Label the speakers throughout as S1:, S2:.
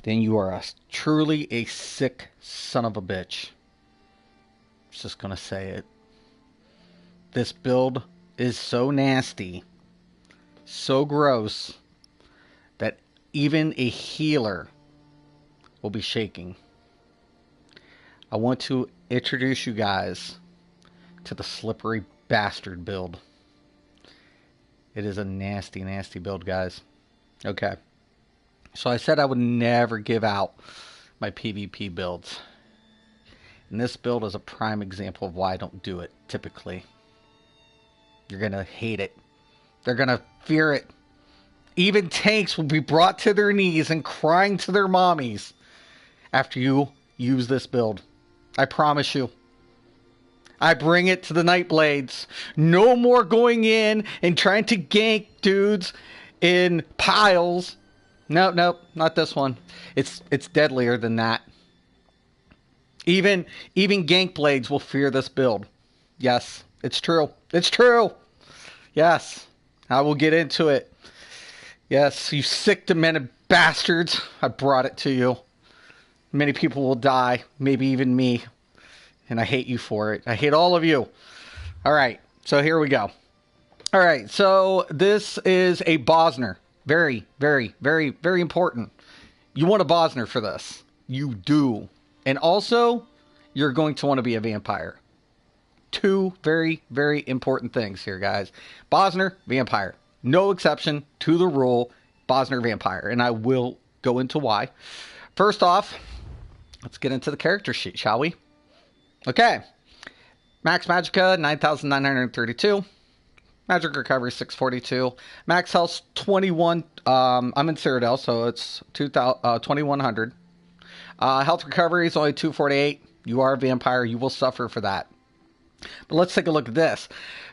S1: then you are truly a sick son of a bitch. Just gonna say it. This build is so nasty, so gross, that even a healer will be shaking. I want to introduce you guys to the slippery bastard build. It is a nasty, nasty build, guys. Okay. So I said I would never give out my PvP builds. And this build is a prime example of why I don't do it, typically. You're going to hate it. They're going to fear it. Even tanks will be brought to their knees and crying to their mommies after you use this build. I promise you. I bring it to the Nightblades. No more going in and trying to gank dudes in piles. No, not this one. It's deadlier than that. Even gank blades will fear this build. Yes, it's true. It's true. Yes, I will get into it. Yes, you sick, demented bastards. I brought it to you. Many people will die, maybe even me. And I hate you for it. I hate all of you. All right, so here we go. All right, so this is a Bosner. Very, very, very, very important. You want a Bosner for this. You do. And also, you're going to want to be a vampire. Two very, very important things here, guys. Bosner, vampire. No exception to the rule. Bosner, vampire. And I will go into why. First off, let's get into the character sheet, shall we? Okay. Max Magicka, 9,932. Magic Recovery, 642. Max Health, 21. I'm in Cyrodiil, so it's 2,100. Health Recovery is only 248. You are a vampire. You will suffer for that. But let's take a look at this.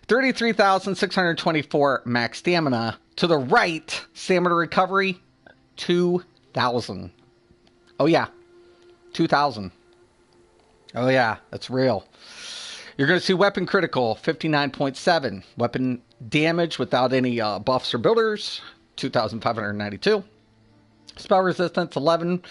S1: 33,624 max stamina. To the right, stamina recovery, 2,000. Oh, yeah. 2,000. Oh, yeah. That's real. You're going to see weapon critical, 59.7. Weapon damage without any buffs or builders, 2,592. Spell resistance, 11.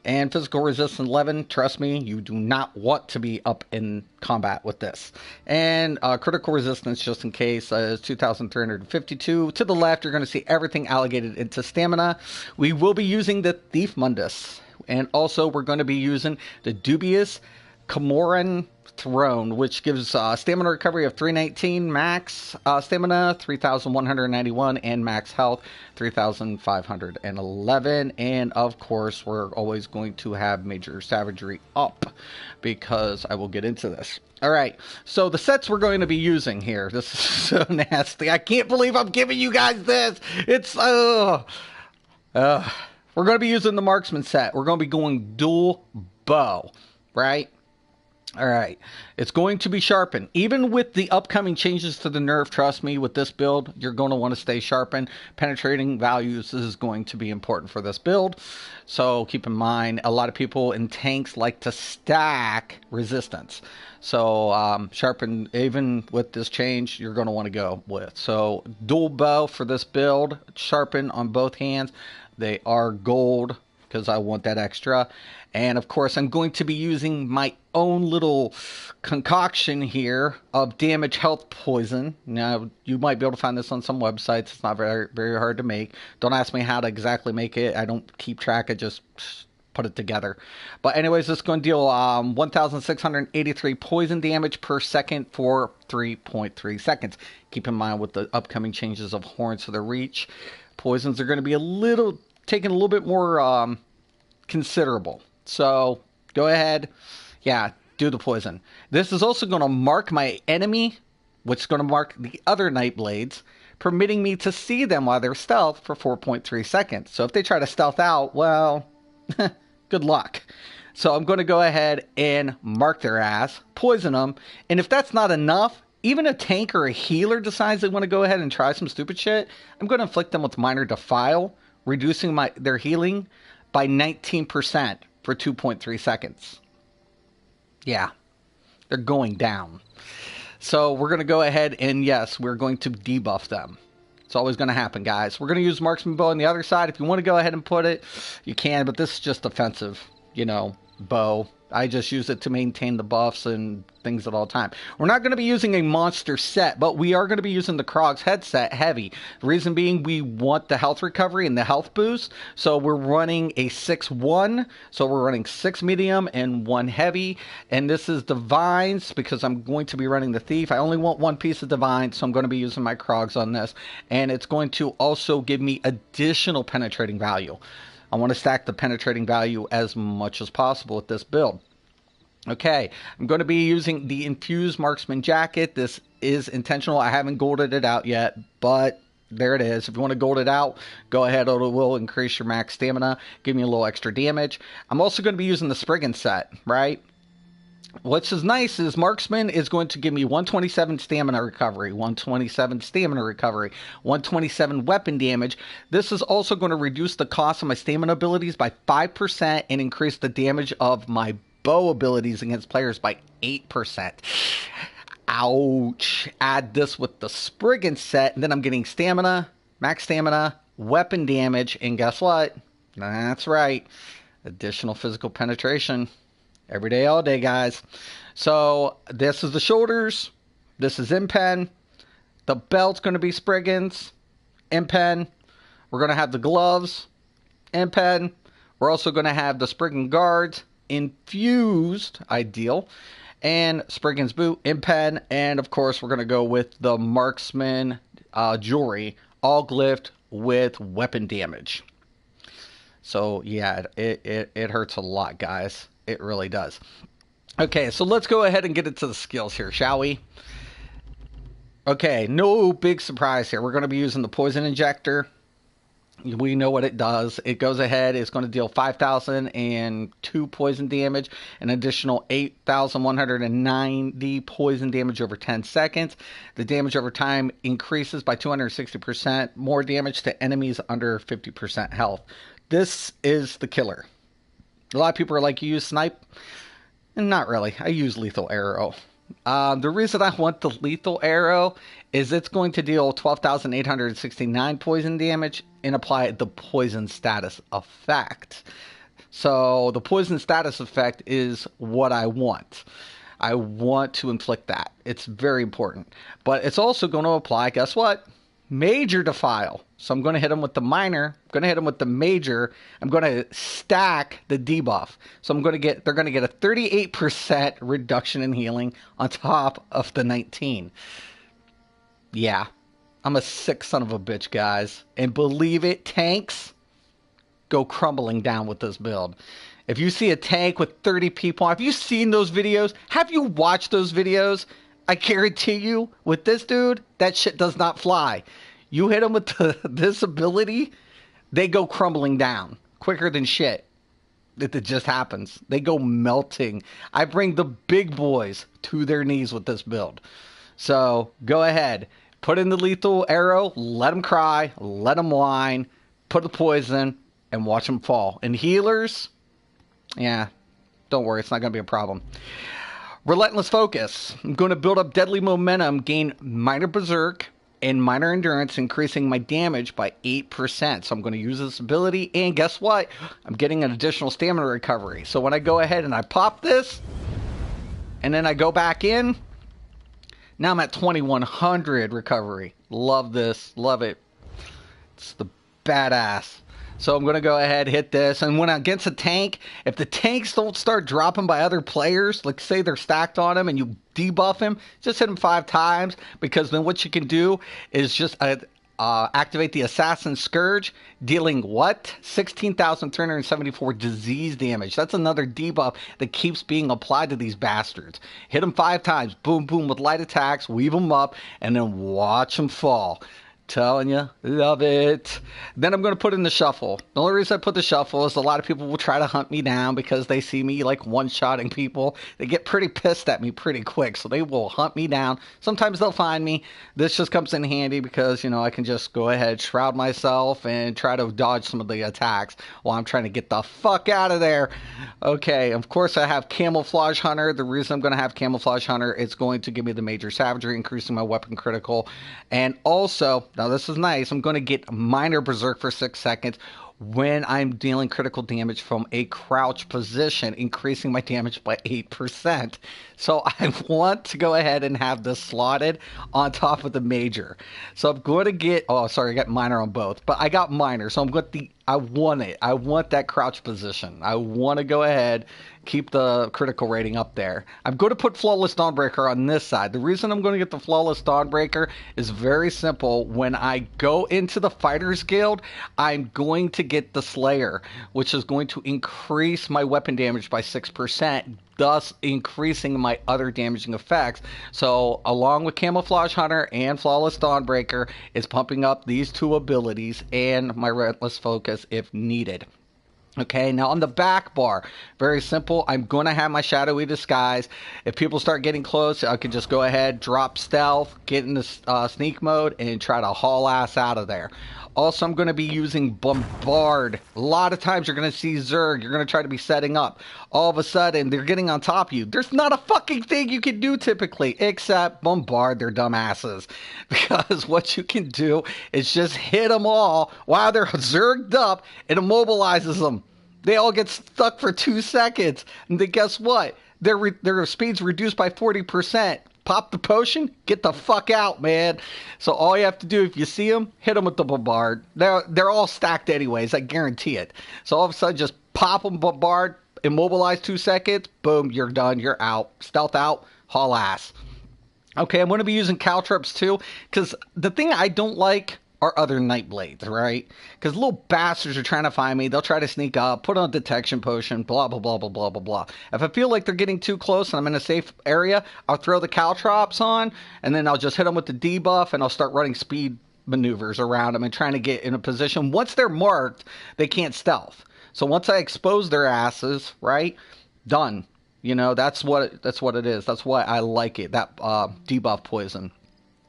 S1: And physical resistance, 11. Trust me, you do not want to be up in combat with this. And critical resistance, just in case, is 2,352. To the left, you're going to see everything allocated into stamina. We will be using the Thief Mundus. And also, we're going to be using the Dubious Camoran Throne, which gives stamina recovery of 319, max stamina 3,191, and max health 3,511. And of course, we're always going to have major savagery up because I will get into this. All right, so the sets we're going to be using here. This is so nasty. I can't believe I'm giving you guys this. It's we're going to be using the marksman set. We're going to be going dual bow, right? All right, it's going to be sharpened. Even with the upcoming changes to the nerf, trust me, with this build, you're going to want to stay sharpened. Penetrating values is going to be important for this build. So keep in mind, a lot of people in tanks like to stack resistance. So sharpen, even with this change, you're going to want to go with. So dual bow for this build, sharpen on both hands. They are gold because I want that extra. And of course, I'm going to be using my own little concoction here of damage health poison. Now, you might be able to find this on some websites. It's not very, very hard to make. Don't ask me how to exactly make it. I don't keep track. I just put it together. But anyways, this is going to deal 1,683 poison damage per second for 3.3 seconds. Keep in mind with the upcoming changes of Horns to the Reach, poisons are going to be taking a little bit more considerable. So go ahead, do the poison. This is also going to mark my enemy, which is going to mark the other Nightblades, permitting me to see them while they're stealth for 4.3 seconds. So if they try to stealth out, well, good luck. So I'm going to go ahead and mark their ass, poison them, and if that's not enough, even a tank or a healer decides they want to go ahead and try some stupid shit, I'm going to inflict them with Minor Defile, reducing their healing by 19%. For 2.3 seconds. Yeah, they're going down. So we're going to go ahead and yes, we're going to debuff them. It's always going to happen, guys. We're going to use marksman bow on the other side. If you want to go ahead and put it, you can, but this is just offensive, you know, bow. I just use it to maintain the buffs and things at all time. We're not going to be using a monster set, but we are going to be using the Krog's headset heavy. The reason being, we want the health recovery and the health boost. So we're running a 6-1. So we're running 6 medium and 1 heavy. And this is divines because I'm going to be running the thief. I only want 1 piece of divine, so I'm going to be using my Krogs on this. And it's going to also give me additional penetrating value. I want to stack the penetrating value as much as possible with this build. Okay, I'm going to be using the infused marksman jacket. This is intentional. I haven't golded it out yet, but there it is. If you want to gold it out, go ahead. It will increase your max stamina, give me a little extra damage. I'm also going to be using the Spriggan set, right? What's nice is marksman is going to give me 127 stamina recovery, 127 stamina recovery, 127 weapon damage. This is also going to reduce the cost of my stamina abilities by 5% and increase the damage of my bow abilities against players by 8%. Ouch. Add this with the Spriggan set, and then I'm getting stamina, max stamina, weapon damage, and guess what? That's right. Additional physical penetration. Every day, all day, guys. So this is the shoulders. This is Impen. The belt's going to be Spriggan's. Impen. We're going to have the gloves. Impen. We're also going to have the Spriggan guards. Infused. Ideal. And Spriggan's boot. Impen. And, of course, we're going to go with the marksman jewelry. All glyphed with weapon damage. So, yeah, it hurts a lot, guys. It really does. Okay, so let's go ahead and get into the skills here, shall we? Okay, no big surprise here. We're going to be using the poison injector. We know what it does. It goes ahead. It's going to deal 5,002 poison damage, an additional 8,190 poison damage over 10 seconds. The damage over time increases by 260%. More damage to enemies under 50% health. This is the killer. A lot of people are like, you use snipe? And not really. I use lethal arrow. The reason I want the lethal arrow is it's going to deal 12,869 poison damage and apply the poison status effect. So the poison status effect is what I want. I want to inflict that. It's very important. But it's also going to apply, guess what? Major defile. So I'm going to hit him with the minor. I'm going to hit him with the major. I'm going to stack the debuff. So they're going to get a 38% reduction in healing on top of the 19. Yeah. I'm a sick son of a bitch, guys. And believe it, tanks go crumbling down with this build. If you see a tank with 30 people, have you seen those videos? Have you watched those videos? I guarantee you, with this dude, that shit does not fly. You hit them with this ability, they go crumbling down quicker than shit. It just happens. They go melting. I bring the big boys to their knees with this build. So go ahead. Put in the lethal arrow. Let them cry. Let them whine. Put the poison and watch them fall. And healers, yeah, don't worry. It's not going to be a problem. Relentless focus. I'm going to build up deadly momentum, gain minor berserk and minor endurance, increasing my damage by 8%. So I'm going to use this ability, and guess what? I'm getting an additional stamina recovery. So when I go ahead and I pop this, and then I go back in, now I'm at 2100 recovery. Love this. Love it. It's the badass. So I'm going to go ahead, hit this, and when against a tank, if the tanks don't start dropping by other players, like say they're stacked on him and you debuff him, just hit him 5 times, because then what you can do is just activate the Assassin Scourge, dealing what? 16,374 disease damage. That's another debuff that keeps being applied to these bastards. Hit them 5 times, boom, boom, with light attacks, weave them up, and then watch them fall. Telling you, love it. Then I'm going to put in the shuffle. The only reason I put the shuffle is a lot of people will try to hunt me down because they see me like one-shotting people. They get pretty pissed at me pretty quick, so they will hunt me down. Sometimes they'll find me. This just comes in handy because, you know, I can just go ahead, shroud myself, and try to dodge some of the attacks while I'm trying to get the fuck out of there. Okay, of course I have Camouflage Hunter. The reason I'm going to have Camouflage Hunter, it's going to give me the major savagery, increasing my weapon critical. And also, now this is nice, I'm going to get Minor Berserk for 6 seconds when I'm dealing critical damage from a crouch position, increasing my damage by 8%. So I want to go ahead and have this slotted on top of the major. So I'm going to get, oh, sorry, I got minor on both, but I got minor. So I'm going to, I want it. I want that crouch position. I want to go ahead, keep the critical rating up there. I'm going to put Flawless Dawnbreaker on this side. The reason I'm going to get the Flawless Dawnbreaker is very simple. When I go into the Fighters Guild, I'm going to get the Slayer, which is going to increase my weapon damage by 6%, thus increasing my other damaging effects. So along with Camouflage Hunter and Flawless Dawnbreaker, it's pumping up these two abilities and my Relentless Focus if needed. Okay, now on the back bar, very simple. I'm going to have my Shadowy Disguise. If people start getting close, I can just go ahead, drop Stealth, get into sneak mode, and try to haul ass out of there. Also, I'm going to be using Bombard. A lot of times you're going to see Zerg. You're going to try to be setting up. All of a sudden, they're getting on top of you. There's not a fucking thing you can do typically except bombard their dumb asses. Because what you can do is just hit them all while they're Zerged up. It immobilizes them. They all get stuck for 2 seconds. And then guess what? Their speed's reduced by 40%. Pop the potion, get the fuck out, man. So all you have to do, if you see them, hit them with the bombard. They're all stacked anyways, I guarantee it. So all of a sudden, just pop them, bombard, immobilize 2 seconds, boom, you're done, you're out. Stealth out, haul ass. Okay, I'm going to be using caltrops too, because the thing I don't like are other Nightblades, right? Because little bastards are trying to find me. They'll try to sneak up, put on a detection potion, blah, blah, blah, blah, blah, blah, blah. If I feel like they're getting too close and I'm in a safe area, I'll throw the caltrops on, and then I'll just hit them with the debuff, and I'll start running speed maneuvers around them and trying to get in a position. Once they're marked, they can't stealth. So once I expose their asses, right, done. You know, that's what it is. That's why I like it, that debuff poison.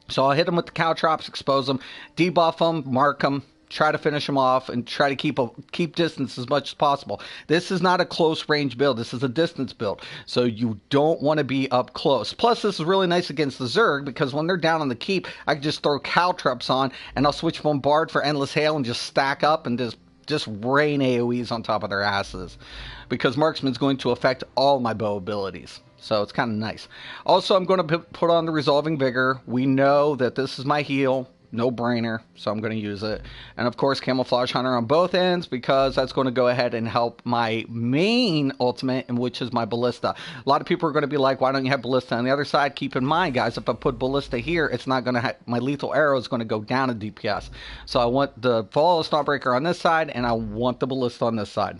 S1: So I'll hit them with the caltrops, expose them, debuff them, mark them, try to finish them off, and try to keep distance as much as possible. This is not a close range build. This is a distance build. So you don't want to be up close. Plus, this is really nice against the Zerg, because when they're down on the keep, I can just throw caltrops on, and I'll switch Bombard for Endless Hail and just stack up and just rain AoEs on top of their asses. Because Marksman's going to affect all my bow abilities. So it's kind of nice. Also, I'm going to put on the Resolving Vigor. We know that this is my heal. No brainer. So I'm going to use it. And of course, Camouflage Hunter on both ends, because that's going to go ahead and help my main ultimate, which is my Ballista. A lot of people are going to be like, why don't you have Ballista on the other side? Keep in mind, guys, if I put Ballista here, it's not going to my lethal arrow is going to go down in DPS. So I want the Flawless Dawnbreaker on this side, and I want the Ballista on this side.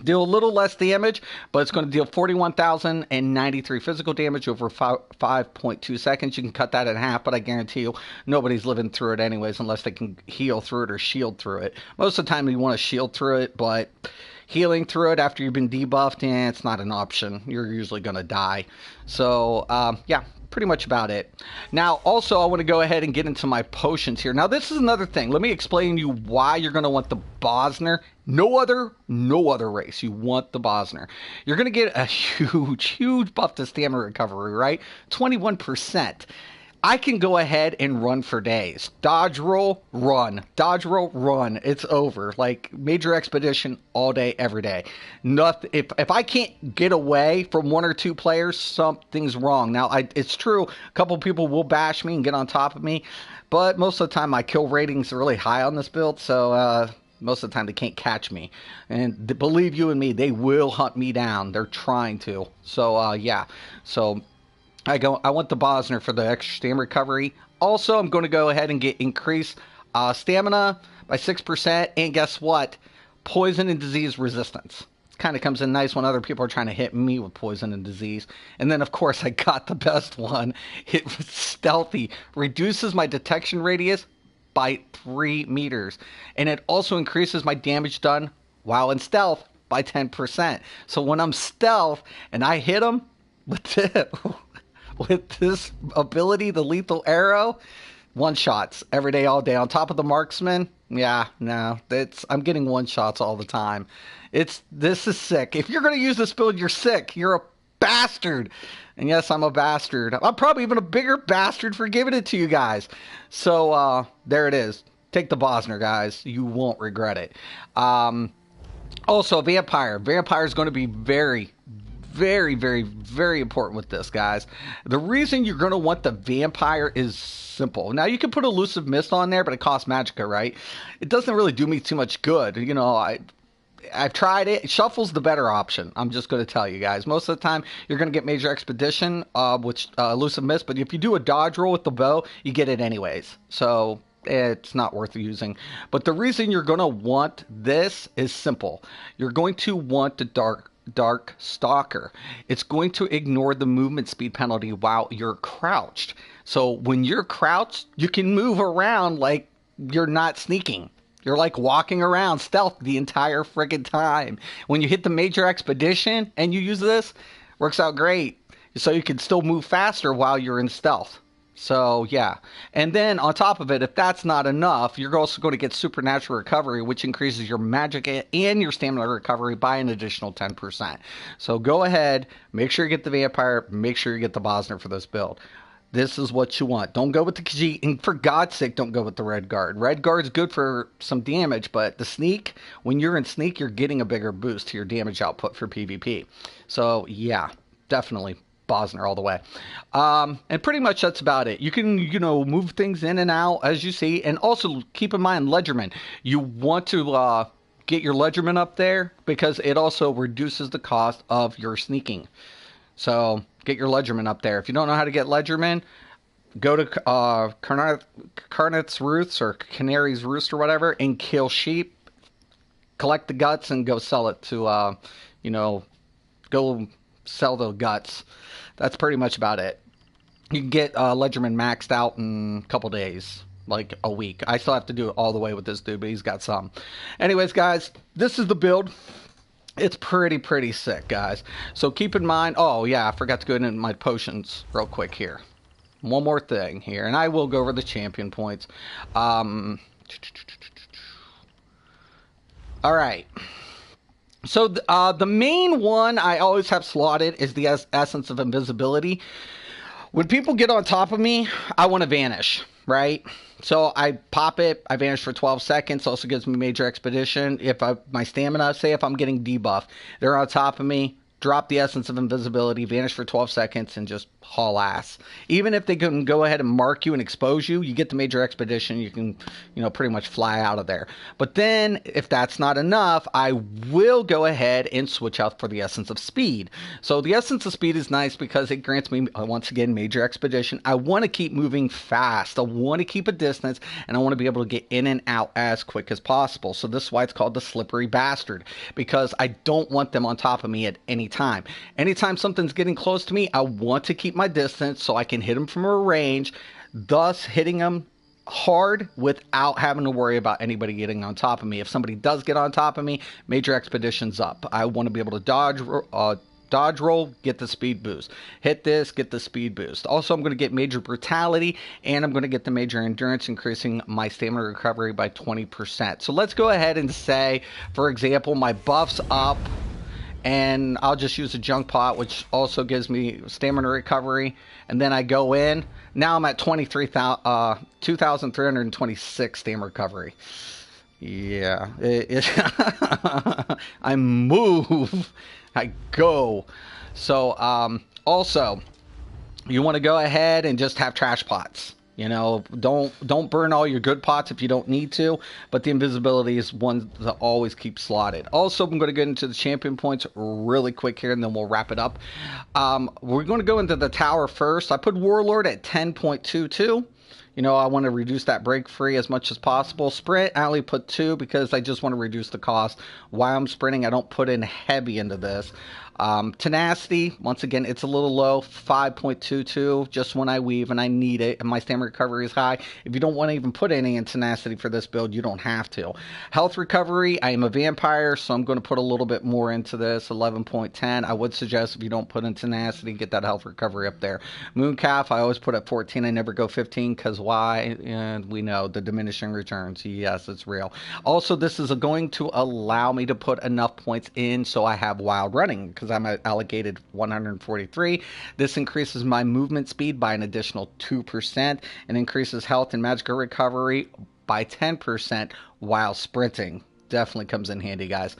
S1: Deal a little less damage, but it's going to deal 41,093 physical damage over 5.2 seconds. You can cut that in half, but I guarantee you nobody's living through it anyways unless they can heal through it or shield through it. Most of the time you want to shield through it, but healing through it after you've been debuffed, it's not an option. You're usually going to die. So, yeah. Pretty much about it. Now, also, I want to go ahead and get into my potions here. Now, this is another thing. Let me explain to you why you're going to want the Bosner. No other race. You want the Bosner. You're going to get a huge buff to stamina recovery, right? 21%. I can go ahead and run for days. Dodge roll, run. Dodge roll, run. It's over. Like major expedition all day, every day. Nothing. If I can't get away from one or two players, something's wrong. Now, it's true. A couple people will bash me and get on top of me, but most of the time my kill rating's really high on this build, so most of the time they can't catch me. And believe you and me, they will hunt me down. They're trying to. So yeah. So I want the Bosner for the extra stamina recovery. Also, I'm going to go ahead and get increased stamina by 6%. And guess what? Poison and disease resistance. Kind of comes in nice when other people are trying to hit me with poison and disease. And then, of course, I got the best one. It was stealthy. Reduces my detection radius by 3 meters. And it also increases my damage done while in stealth by 10%. So when I'm stealth and I hit them with this ability, the lethal arrow, one shots every day, all day. On top of the marksman, Yeah, no, I'm getting one shots all the time. This is sick. If you're gonna use this build, you're sick. You're a bastard. And yes, I'm a bastard. I'm probably even a bigger bastard for giving it to you guys. So there it is. Take the Bosner, guys. You won't regret it. Also, Vampire. Vampire is going to be very, very, very, very important with this, guys. The reason you're going to want the Vampire is simple. Now, you can put Elusive Mist on there, but it costs Magicka, right? It doesn't really do me too much good. You know, I've tried it. Shuffle's the better option. I'm just going to tell you guys. Most of the time, you're going to get Major Expedition, which Elusive Mist, but if you do a dodge roll with the bow, you get it anyways. So it's not worth using. But the reason you're going to want this is simple. You're going to want the Dark Stalker. It's going to ignore the movement speed penalty while you're crouched. So when you're crouched, you can move around like you're not sneaking. You're like walking around stealth the entire friggin' time. When you hit the Major Expedition and you use this, works out great. So you can still move faster while you're in stealth. So, yeah. And then, on top of it, if that's not enough, you're also going to get Supernatural Recovery, which increases your magic and your stamina recovery by an additional 10%. So, go ahead, make sure you get the Vampire, make sure you get the Bosner for this build. This is what you want. Don't go with the Khajiit, and for God's sake, don't go with the Red Guard. Red Guard's good for some damage, but the Sneak, when you're in Sneak, you're getting a bigger boost to your damage output for PvP. So, yeah, definitely Bosner all the way. And pretty much that's about it. You can, move things in and out as you see. And also keep in mind, Ledgerman. You want to get your Ledgerman up there because it also reduces the cost of your sneaking. So get your Ledgerman up there. If you don't know how to get Ledgerman, go to Carnet's Roosts or Canary's Roost or whatever and kill sheep. Collect the guts and go sell it to, go sell the guts. That's pretty much about it. You can get Ledgerman maxed out in a couple days, like a week. I still have to do it all the way with this dude, but he's got some. Anyways, guys, this is the build. It's pretty sick, guys. So keep in mind, oh yeah, I forgot to go into my potions real quick here. One more thing here, and I will go over the champion points. All right. So the main one I always have slotted is the Essence of Invisibility. When people get on top of me, I want to vanish, right? So I pop it, I vanish for 12 seconds, also gives me Major Expedition. If my stamina, say if I'm getting debuff, they're on top of me, drop the Essence of Invisibility, vanish for 12 seconds, and just haul ass. Even if they can go ahead and mark you and expose you, you get the Major Expedition, you can, pretty much fly out of there. But then, if that's not enough, I will go ahead and switch out for the Essence of Speed. So the Essence of Speed is nice because it grants me, once again, Major Expedition. I want to keep moving fast. I want to keep a distance, and I want to be able to get in and out as quick as possible. So this is why it's called the Slippery Bastard, because I don't want them on top of me at any time. Anytime something's getting close to me, I want to keep my distance so I can hit them from a range, thus hitting them hard without having to worry about anybody getting on top of me. If somebody does get on top of me, Major Expedition's up. I want to be able to dodge roll, get the speed boost. Hit this, get the speed boost. Also, I'm going to get Major Brutality, and I'm going to get the Major Endurance, increasing my stamina recovery by 20%. So let's go ahead and say, for example, my buff's up, and I'll just use a junk pot, which also gives me stamina recovery. And then I go in. Now I'm at 2,326 stamina recovery. Yeah. I move. I go. So, also, you want to go ahead and just have trash pots. Don't burn all your good pots if you don't need to, but the invisibility is one that always keeps slotted. Also, I'm going to get into the champion points really quick here, and then we'll wrap it up. We're going to go into the tower first. I put Warlord at 10.22. I want to reduce that break free as much as possible. Sprint, I only put 2 because I just want to reduce the cost. While I'm sprinting, I don't put in heavy into this. Tenacity, once again, it's a little low, 5.22, just when I weave and I need it, and my stamina recovery is high. If you don't want to even put any in tenacity for this build, you don't have to. Health recovery, I am a vampire, so I'm going to put a little bit more into this, 11.10. I would suggest if you don't put in tenacity, get that health recovery up there. Mooncalf, I always put at 14. I never go 15, because why, and we know the diminishing returns. Yes, it's real. Also, this is going to allow me to put enough points in so I have wild running, because I'm allocated 143. This increases my movement speed by an additional 2% and increases health and magical recovery by 10% while sprinting. Definitely comes in handy, guys.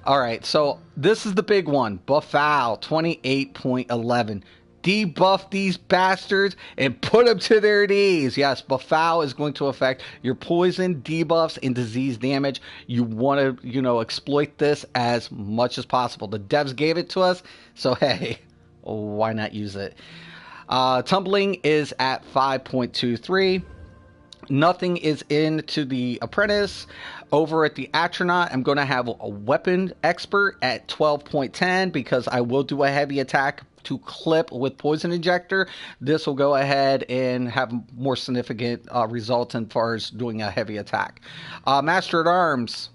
S1: All right, so this is the big one. Buffal 28.11. Debuff these bastards and put them to their knees. Yes, Buffal is going to affect your poison, debuffs, and disease damage. You want to, exploit this as much as possible. The devs gave it to us, so hey, why not use it? Tumbling is at 5.23. Nothing is into the apprentice. Over at the astronaut, I'm going to have a weapon expert at 12.10 because I will do a heavy attack to clip with poison injector. This will go ahead and have more significant results as far as doing a heavy attack. Master at Arms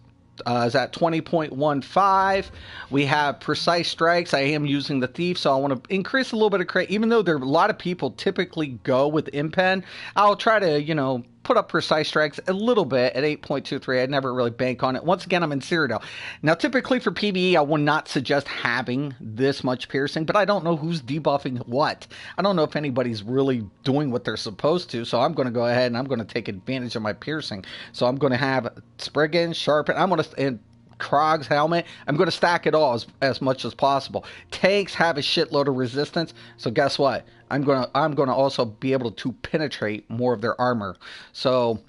S1: is at 20.15. We have precise strikes. I am using the thief, so I want to increase a little bit of crit. Even though there are a lot of people typically go with impen, I'll try to, put up precise strikes a little bit at 8.23. I never really bank on it. Once again, I'm in Cyrodiil. Now, typically for PvE, I will not suggest having this much piercing, but I don't know who's debuffing what. I don't know if anybody's really doing what they're supposed to, so I'm going to go ahead and I'm going to take advantage of my piercing. So I'm going to have Spriggan, Sharpen, and Krog's helmet. I'm going to stack it all as much as possible. Tanks have a shitload of resistance, so guess what? I'm going to also be able to penetrate more of their armor. So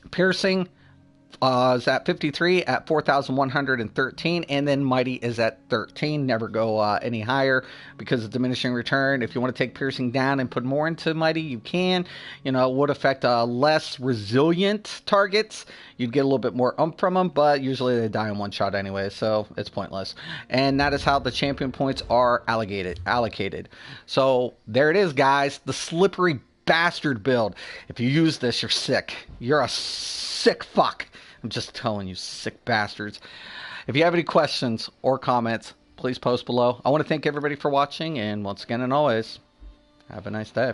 S1: piercing is at 53 at 4,113, and then mighty is at 13. Never go any higher because of diminishing return. If you want to take piercing down and put more into mighty, you can. It would affect less resilient targets. You'd get a little bit more from them, but usually they die in one shot anyway, so it's pointless. And that is how the champion points are allocated. So there it is, guys. The slippery bastard build. If you use this, you're sick. You're a sick fuck. I'm just telling you, sick bastards. If you have any questions or comments, please post below. I want to thank everybody for watching, and once again and always, have a nice day.